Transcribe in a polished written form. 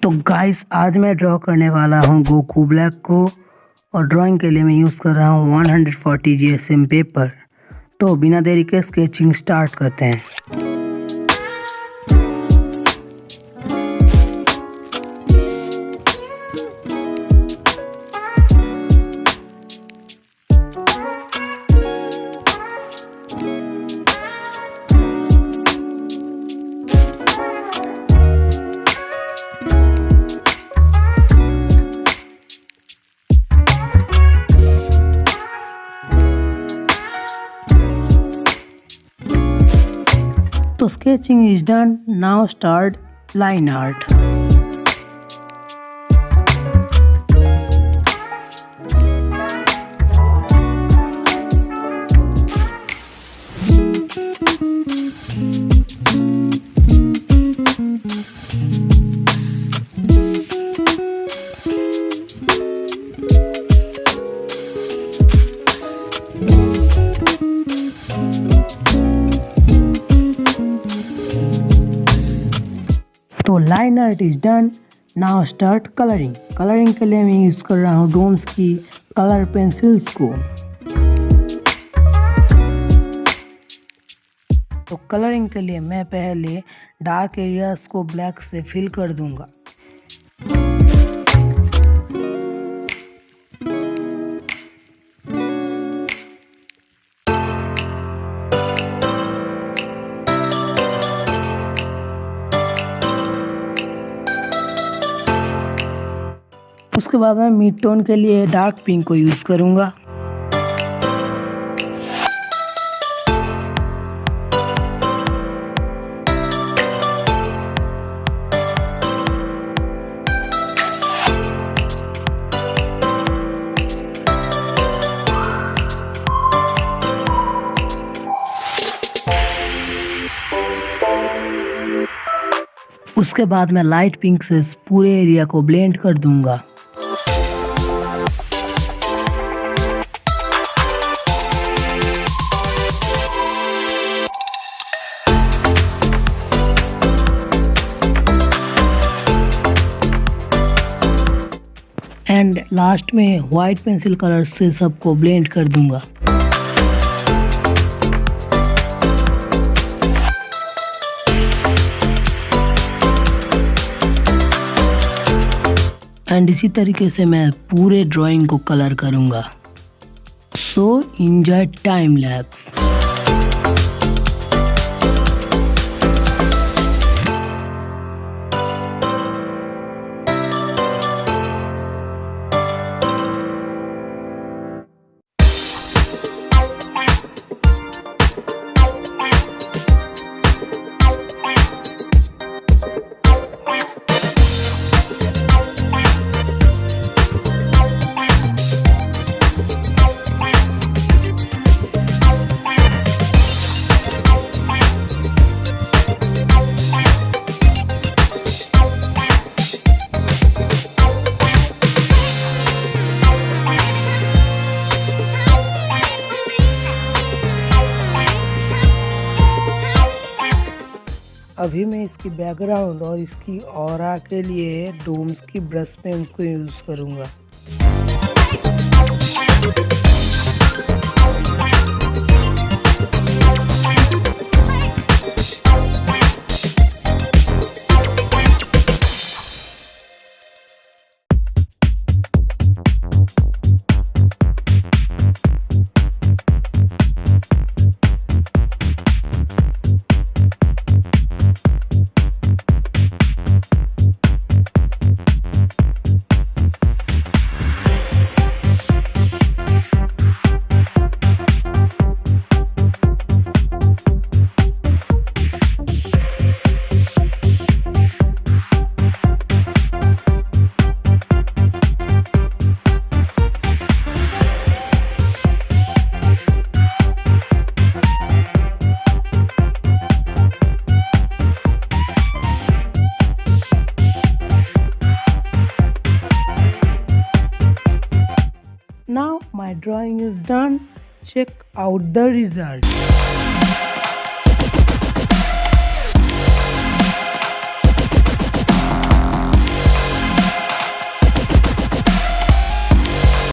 तो गाइस आज मैं ड्रॉ करने वाला हूँ गोकू ब्लैक को और ड्राइंग के लिए मैं यूज़ कर रहा हूँ 140 GSM पेपर। तो बिना देरी के स्केचिंग स्टार्ट करते हैं। So sketching is done. Now start line art. तो line art is done. Now start colouring. Colouring के लिए मैं यूज़ कर रहा हूँ डोम्स की कलर पेंसिल्स को। तो कलरिंग के लिए मैं पहले डार्क एरियाज को ब्लैक से फिल कर दूंगा। उसके बाद मैं मिड टोन के लिए डार्क पिंक को यूज़ करूँगा। उसके बाद मैं लाइट पिंक से पूरे एरिया को ब्लेंड कर दूंगा। एंड लास्ट में वाइट पेंसिल कलर से सबको ब्लेंड कर दूंगा। एंड इसी तरीके से मैं पूरे ड्राइंग को कलर करूंगा। So enjoy time lapse. अभी मैं इसकी बैकग्राउंड और इसकी ऑरा के लिए डोम्स की ब्रश पेन्स को यूज़ करूँगा। Now my drawing is done. Check out the result.